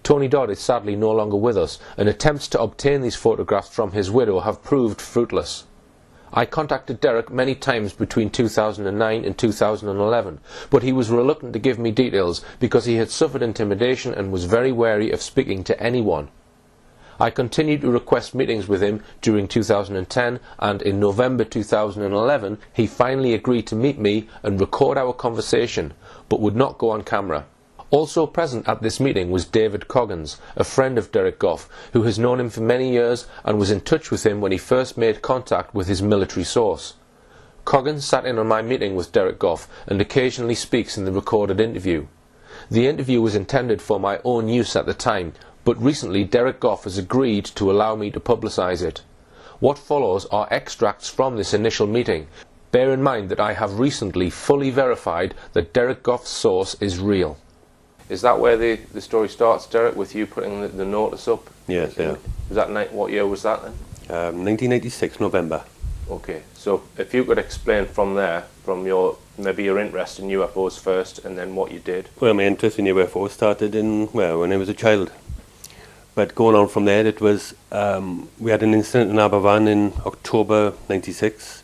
Tony Dodd is sadly no longer with us, and attempts to obtain these photographs from his widow have proved fruitless. I contacted Derek many times between 2009 and 2011, but he was reluctant to give me details because he had suffered intimidation and was very wary of speaking to anyone. I continued to request meetings with him during 2010, and in November 2011 he finally agreed to meet me and record our conversation, but would not go on camera. Also present at this meeting was David Coggins, a friend of Derek Goff, who has known him for many years and was in touch with him when he first made contact with his military source. Coggins sat in on my meeting with Derek Goff and occasionally speaks in the recorded interview. The interview was intended for my own use at the time, but recently Derek Goff has agreed to allow me to publicise it. What follows are extracts from this initial meeting. Bear in mind that I have recently fully verified that Derek Goff's source is real. Is that where the story starts, Derek, with you putting the notice up? Yes, yeah. Was that what year was that then? 1986, November. Okay, so if you could explain from there, from maybe your interest in UFOs first, and then what you did. Well, my interest in UFOs started when I was a child. But going on from there, it was, we had an incident in Aberfan in October 96.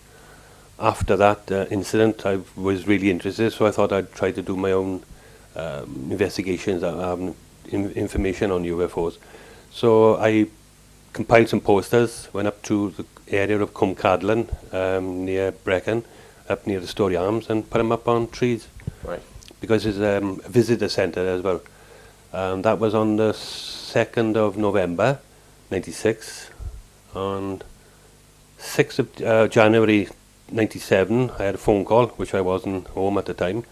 After that incident, I was really interested, so I thought I'd try to do my own investigations, information on UFOs. So I compiled some posters, went up to the area of Cwmcadlan, near Brecon, up near the Story Arms, and put them up on trees. Right. Because there's a visitor centre as well. That was on the 2nd of November, 96. On 6th of January 97, I had a phone call, which I wasn't home at the time,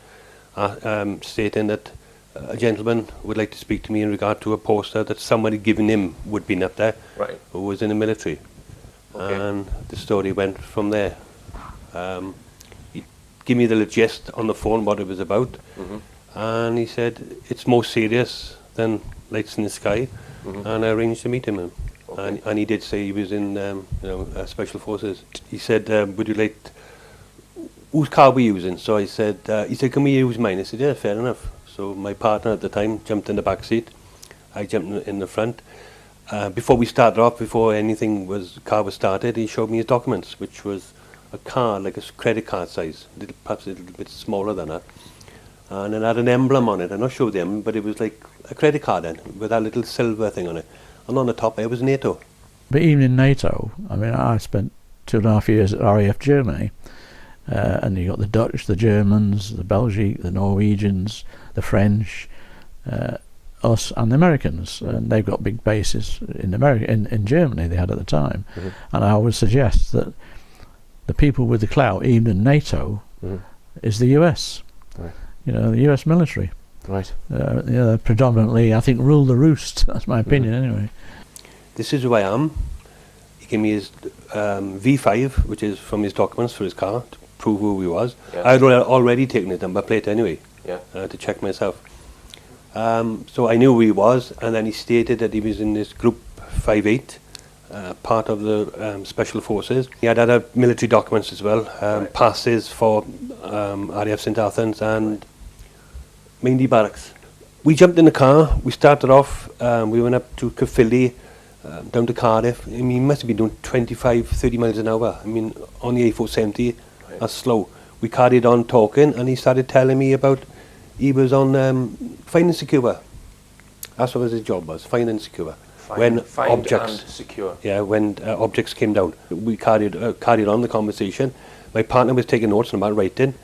stating that a gentleman would like to speak to me in regard to a poster that somebody given him would be up there, right, who was in the military. Okay. And the story went from there. He gave me the gist on the phone what it was about, and he said it's more serious than lights in the sky, and I arranged to meet him. Okay. And he did say he was in Special Forces. He said, would you like... whose car were you using? So I said, he said, can we use mine? I said, yeah, fair enough. So my partner at the time jumped in the back seat. I jumped in the front. Before we started off, before car was started, he showed me his documents, which was a card, like a credit card size, perhaps a little bit smaller than that. And it had an emblem on it. I'm not sure the emblem, but it was like a credit card then, with that little silver thing on it. And on the top there was NATO. But even in NATO, I mean, I spent 2.5 years at RAF Germany. And you got the Dutch, the Germans, the Belgians, the Norwegians, the French, us and the Americans, and they've got big bases in in Germany they had at the time. And I would suggest that the people with the clout, even in NATO, is the US. Right. You know, the US military. Right. Predominantly, I think, rule the roost. That's my opinion, anyway. This is who I am. He gave me his V5, which is from his documents for his car, to prove who he was. Yeah. I had already taken his number plate anyway, to check myself. So I knew who he was, and then he stated that he was in this Group 58, part of the Special Forces. He had other military documents as well, passes for RAF St Athens and mainly barracks. We jumped in the car, we started off, we went up to Caerphilly, down to Cardiff. I mean, he must have been doing 25, 30 miles an hour. I mean, on the A470, that's slow. We carried on talking, and he started telling me about, he was on Find and Secure. That's what his job was, Find and Secure. Find and secure. Yeah, when objects came down. We carried on the conversation. My partner was taking notes about writing,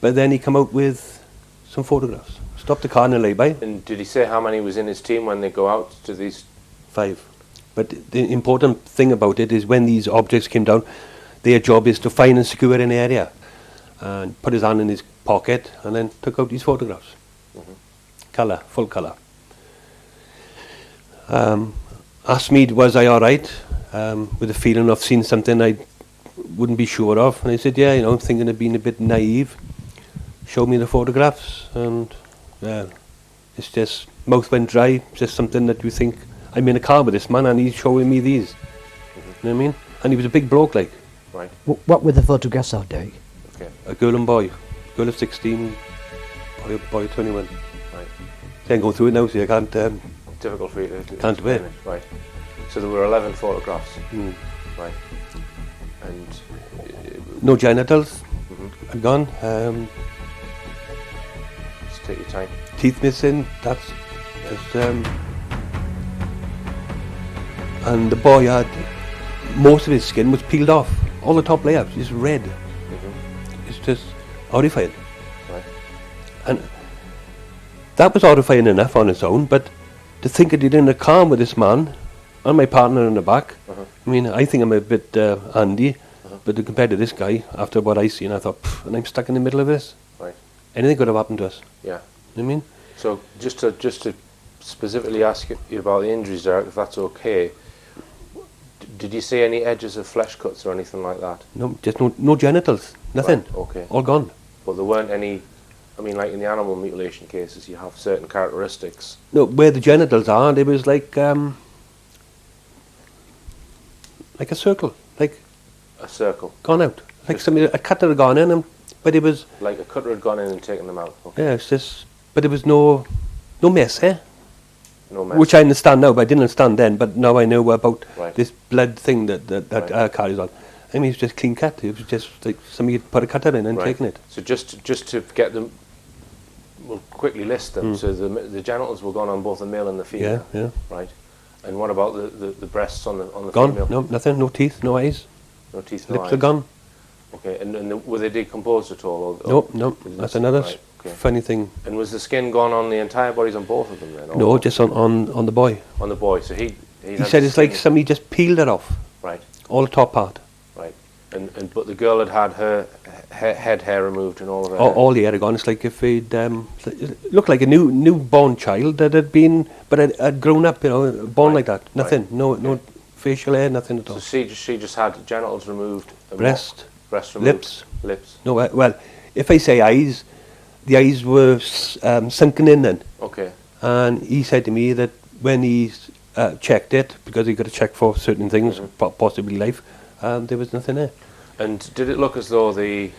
but then he came out with some photographs. Stopped the car in a lay-by. And did he say how many was in his team when they go out to these? 5. But the important thing about it is when these objects came down, their job is to find and secure an area. And put his hand in his pocket and then took out these photographs. Colour, full colour. Asked me, was I alright? With the feeling of seeing something I wouldn't be sure of. And I said, yeah, thinking of being a bit naive. Showed me the photographs, and it's just, mouth went dry, just something that you think, I'm in a car with this man and he's showing me these. You know what I mean? And he was a big bloke, like. Right. What were the photographs of, Derek? Okay. A girl and boy. Girl of 16, boy of 21. Right. Can't go through it now, so I can't difficult for you to Can't do it. explain Right. So there were 11 photographs. Mm. Right. And No genitals. Mhm. Are gone. just take your time. Teeth missing. That's and the boy had most of his skin was peeled off. All the top layers, just red. Mhm. It's just horrifying. Right. And that was horrifying enough on its own, but to think that you're in a car with this man and my partner in the back, Uh-huh. I mean, I think I'm a bit handy, but compared to this guy, after what I seen, I thought, and I'm stuck in the middle of this. Right. Anything could have happened to us. Yeah. You know what I mean? So just to specifically ask you about the injuries, Derek, if that's okay. Did you see any edges of flesh cuts or anything like that? No, just no genitals, nothing. Right, okay. All gone. But there weren't any. I mean, like in the animal mutilation cases, you have certain characteristics. No, where the genitals are, there was like a circle, like A circle, gone out, like Just- something a cutter had gone in them, but it was like a cutter had gone in and taken them out. Okay. yeah, it's just, but it was no mess, eh? No mess. Which I understand now, but I didn't understand then. But now I know about Right. this blood thing that Right. carries on. I mean, it's just clean cut. It was just like somebody had put a cutter in and Right. taken it. So just to get them, we'll quickly list them. So the genitals were gone on both the male and the Yeah, female. yeah. Right. And what about the breasts on the Gone. female? No, nothing. No teeth. No eyes. No teeth, no Lips eyes. are gone. Okay. And were they decomposed at all? Or No, no. did That's this- another right, okay. funny thing. And was the skin gone on the entire bodies on both of them then? or No, just on the boy. on the boy. So he He had said the it's like skin- somebody just peeled it off, right, all the top part. right. And but the girl had her head hair removed and all of her. All the hair gone. It's like if it looked like a newborn child that had been, but had grown up, born Right, like that. Nothing. right, No okay. facial hair, nothing at all. So she just had genitals removed. And Breast, breast removed. lips. Lips. No, well, if I say eyes, the eyes were sunken in then. Okay. And he said to me that when he checked it, because he got to check for certain things, possibly life, there was nothing there. And did it look as though the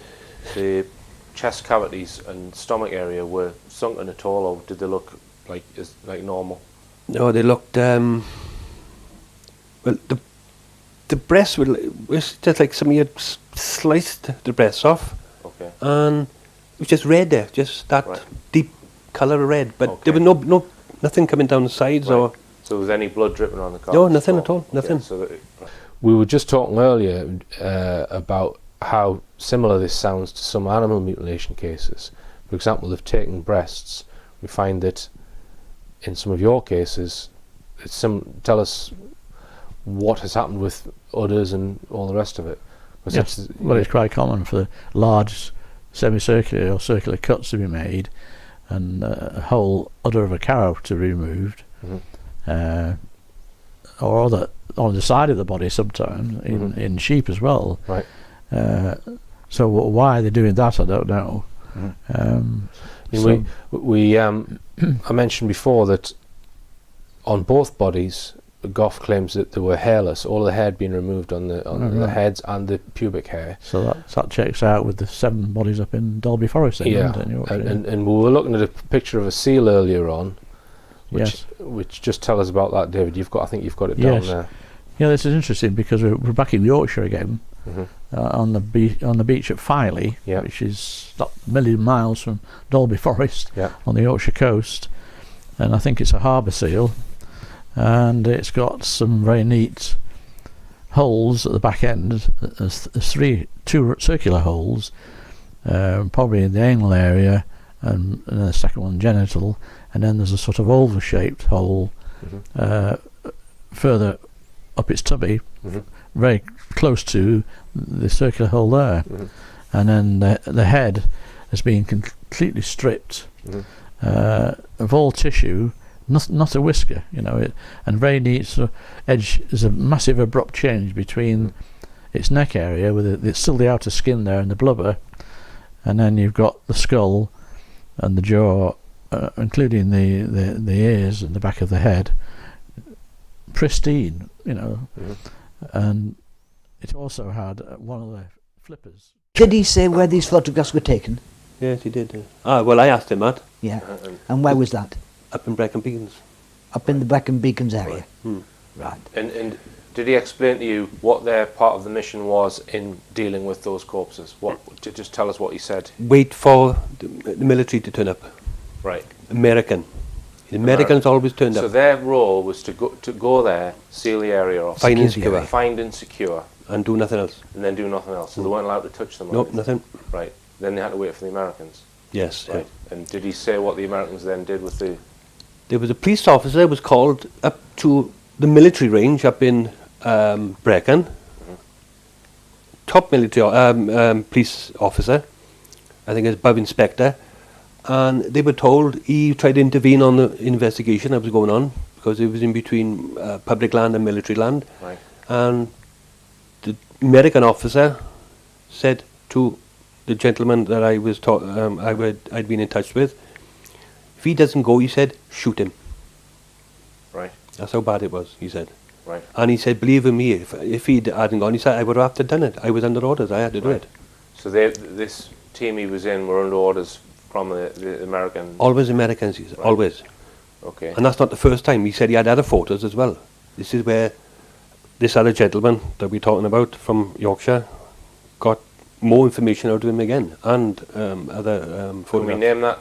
chest cavities and stomach area were sunken at all, or did they look like normal? No, they looked. Well, the breast was just like somebody had sliced the breast off, Okay. and it was just red there, just that Right. deep colour of red. But Okay. there was nothing coming down the sides or. Right. So was any blood dripping on the carpet? No, nothing at all, nothing. We were just talking earlier about how similar this sounds to some animal mutilation cases. For example, if taking breasts, we find that in some of your cases, tell us what has happened with udders and all the rest of it. Yes, well, it's quite common for large semicircular or circular cuts to be made and a whole udder of a cow to be removed, or on the side of the body sometimes, in sheep as well. Right. So why they're doing that, I don't know. I mentioned before that on both bodies, Goff claims that they were hairless. All the hair had been removed on the heads and the pubic hair. So that checks out with the 7 bodies up in Dalby Forest. Then, Yeah, doesn't it? and we were looking at a picture of a seal earlier on, Yes. which just tell us about that, David. I think you've got it Yes. down there. Yeah, this is interesting because we're back in Yorkshire again, on the beach at Filey, Yeah. which is not a million miles from Dalby Forest, Yeah. on the Yorkshire coast, and I think it's a harbour seal, and it's got some very neat holes at the back end. There's two circular holes, probably in the anal area, and the second one genital, and then there's a sort of oval-shaped hole further up its tummy, very close to the circular hole there, and then the head has been completely stripped of all tissue, not a whisker, and very neat sort of edge. There's a massive abrupt change between its neck area, with it's still the outer skin there and the blubber, and then you've got the skull and the jaw, including the ears and the back of the head, pristine, and it also had one of the flippers. Did he say where these photographs were taken? Yes, he did. Well, I asked him that Yeah. And where was that? up in Brecon Beacons. up in the Brecon Beacons area. Right. And did he explain to you what their part of the mission was in dealing with those corpses? Just tell us what he said. Wait for the military to turn up. Right. The Americans always turned So up. their role was to go there, seal the area off, Find and secure. secure. find and secure, And do nothing else. and then do nothing else. So they weren't allowed to touch them. or Nope, anything. nothing. Right. Then they had to wait for the Americans. Yes. Right. And did he say what the Americans then did with the? There was a police officer was called up to the military range up in Brecon. Top military police officer, I think it's above inspector, and they were told he tried to intervene on the investigation that was going on because it was in between public land and military land. Right. And the American officer said to the gentleman that I was I'd been in touch with, if he doesn't go, he said, shoot him. Right. That's how bad it was, he said. Right. And he said, believe in me, if he hadn't gone, he said, I would have to done it. I was under orders, I had to do Right. it. So this team he was in were under orders from the American. Always Americans, he said, Right. always. Okay. And that's not the first time. He said he had other photos as well. This is where this other gentleman that we're talking about from Yorkshire got more information out of him again, and other Can we photographs. name that?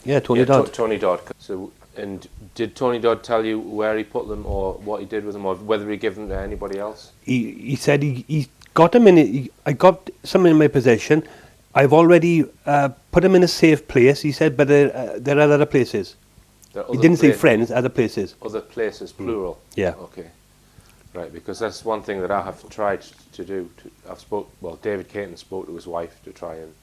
Yeah, Tony Yeah, Dodd. Tony Dodd. So, and did Tony Dodd tell you where he put them, or what he did with them, or whether he gave them to anybody else? He said he got them in. I got some in my possession. I've already put them in a safe place. He said, but there are other places. There are He other didn't say pla- friends, other places. Other places, plural. Yeah. Okay. Right, because that's one thing that I have tried to do. David Caton spoke to his wife to try and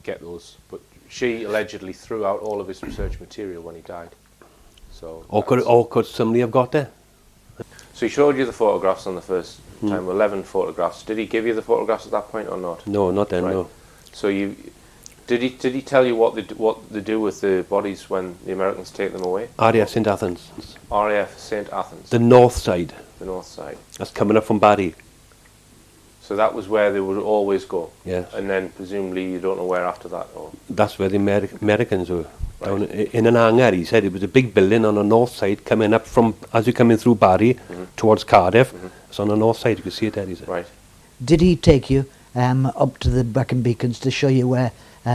get those, but she allegedly threw out all of his research material when he died. So. Or could somebody have got there? So he showed you the photographs on the first time, 11 photographs. Did he give you the photographs at that point or not? No, not then. Right. No. So did he tell you what they do with the bodies when the Americans take them away? RAF St Athens, RAF St Athens, the north side. the north side. That's coming up from Barry. So that was where they would always go. Yes. And then presumably you don't know where after that. Or That's where the Americans were. Right. Down in an hangar, he said. It was a big building on the north side coming up from, as you're coming through Barry towards Cardiff. It's on the north side, you can see it there, he said. right. Did he take you up to the Brecon Beacons to show you where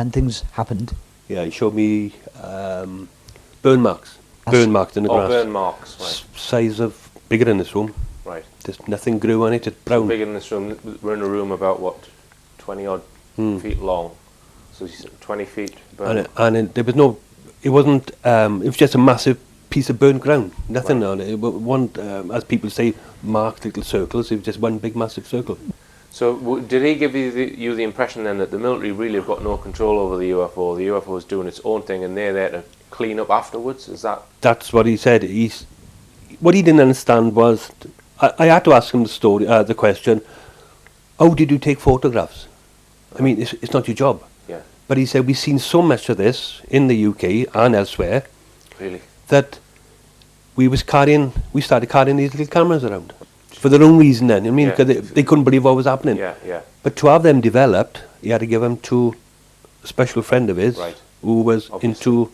things happened? Yeah, he showed me burn marks. That's- Burn marks in the grass. Burn marks. Right. Size of, bigger than this room. Right. Just nothing grew on it, it's brown. Bigger than this room. We're in a room about what, 20 odd feet long. So 20 feet. Burn. And there was no, it wasn't, it was just a massive piece of burnt ground. Nothing Right. on it. It wasn't, as people say, marked little circles. It was just one big massive circle. So did he give you the impression then that the military really have got no control over the UFO? The UFO is doing its own thing and they're there to clean up afterwards? Is that? That's what he said. What he didn't understand was, I had to ask him the question, how did you take photographs? I mean, it's not your job. Yeah. But he said, we've seen so much of this in the UK and elsewhere Really? that we started carrying these little cameras around. For their own reason then. I mean, Yeah. because they couldn't believe what was happening. Yeah, yeah. But to have them developed, he had to give them to a special friend of his Right. who was Obviously. into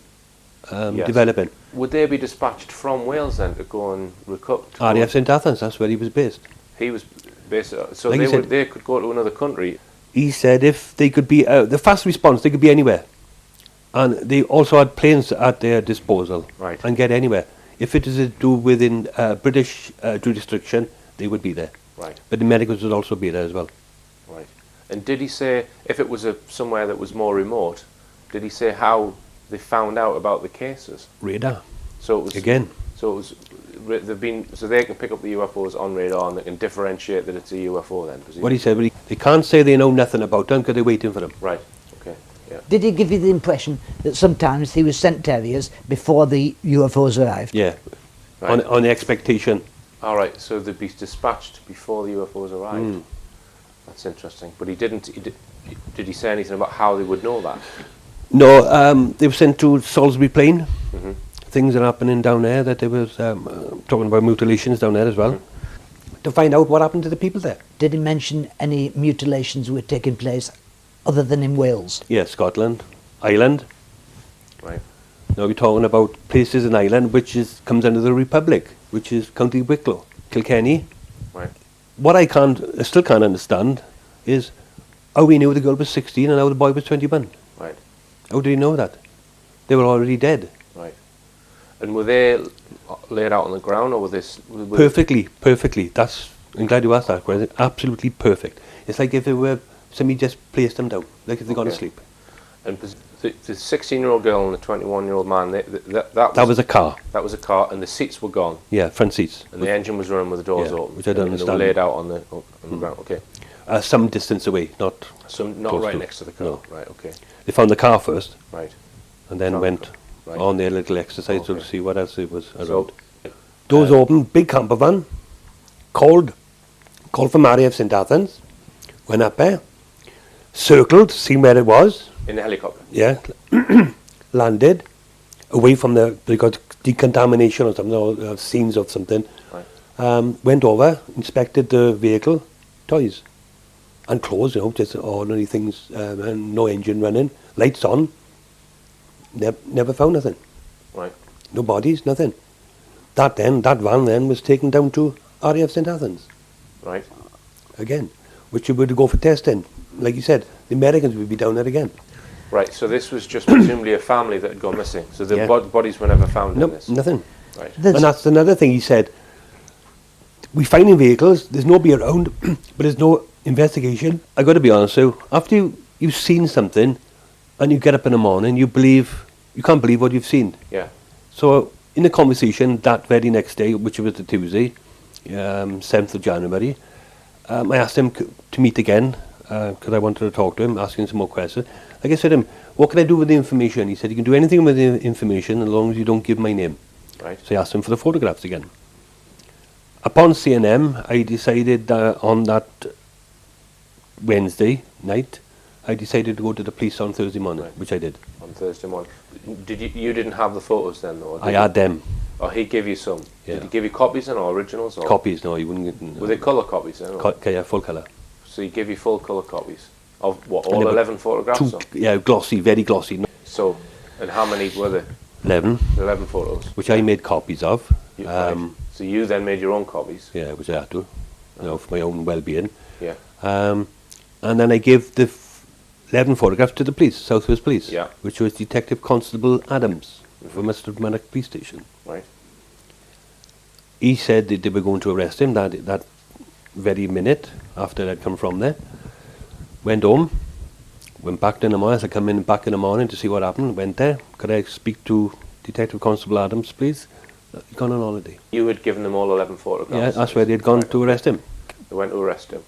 Yes. developing. Would they be dispatched from Wales then to go and recover? RAF St Athens, that's where he was based. He was based. So Like you said- they could go to another country. He said if they could be, the fast response, they could be anywhere. And they also had planes at their disposal Right. and get anywhere. If it is to do within British jurisdiction, they would be there. Right. But the Americans would also be there as well. Right. And did he say if it was somewhere that was more remote? Did he say how they found out about the cases? Radar, So it was again. So it was. So they can pick up the UFOs on radar and they can differentiate that it's a UFO then. What he said, but they can't say they know nothing about them because they're waiting for them. Right. Okay. Yeah. Did he give you the impression that sometimes he was sent to areas before the UFOs arrived? Yeah, Right. on the expectation. All right. So they'd be dispatched before the UFOs arrived. That's interesting. But he didn't. Did he say anything about how they would know that? No, they were sent to Salisbury Plain. Things are happening down there that they was talking about mutilations down there as well. To find out what happened to the people there. Did he mention any mutilations were taking place other than in Wales? Yeah, Scotland, Ireland. Right. Now we're talking about places in Ireland which comes under the Republic, which is County Wicklow, Kilkenny. Right. What I still can't understand is how we knew the girl was 16 and how the boy was 21. Right. How did he know that? They were already dead. Right. And were they laid out on the ground, or were they... Perfectly. I'm glad you asked that question. Absolutely perfect. It's like if somebody just placed them down, like if they'd gone to sleep. And the 16-year-old girl and the 21-year-old man, That was a car. That was a car, and the seats were gone, Yeah, front seats. and the engine was running with the doors Yeah, open, which I don't and they understand. were laid out on the ground. Okay. Some distance away, not... So not Close right to- next to the car. no. Right. Okay. They found the car first, Right. and then Found went the car. Right. on their little exercise to Okay. see what else it was around. So, Doors open, big camper van, called from RAF St Athens, went up there, circled, seen where it was, in the helicopter. yeah, landed, away from they got decontamination or something, or scenes of something, Right. went over, inspected the vehicle, toys, and clothes, just ordinary things, and no engine running, lights on, never found nothing. Right. No bodies, nothing. That van then was taken down to RAF St Athens Right. again, which you would go for testing. Like you said, the Americans would be down there again. Right. So this was just presumably a family that had gone missing. So the Yeah. bodies were never found in Nope, this. nothing. Right. There's- And that's another thing he said. We finding vehicles, there's nobody around, but there's no investigation. I got to be honest, so after you've seen something, and you get up in the morning, you can't believe what you've seen. Yeah. So in the conversation that very next day, which was the Tuesday, 7th of January, I asked him to meet again because I wanted to talk to him, asking some more questions. Like I said to him, what can I do with the information? He said, you can do anything with the information as long as you don't give my name. Right. So I asked him for the photographs again. Upon seeing them, I decided on that Wednesday night, I decided to go to the police on Thursday morning, Right. which I did. On Thursday morning. You didn't have the photos then, though? I had them. Or he gave you some? Yeah. Did he give you copies then, or originals? Or Copies, no, you wouldn't get... Were they colour copies then? Or? Yeah, full colour. So he gave you full colour copies? Of what, And all they were 11 photographs? Or? Yeah, glossy, very glossy. So, and how many were there? 11, 11 photos? which I made copies of. Right. So you then made your own copies? Yeah, which I had to, for my own well-being. Yeah. And then I gave the 11 photographs to the police, South Wales Police, Yeah. which was Detective Constable Adams from Mr. Manic Police Station. Right. He said that they were going to arrest him that very minute after I'd come from there. Went home, went back in the morning. I come in back in the morning to see what happened. Went there. Could I speak to Detective Constable Adams, please? He'd gone on holiday. You had given them all 11 photographs? Yeah, that's where they'd gone to arrest him. They went to arrest him.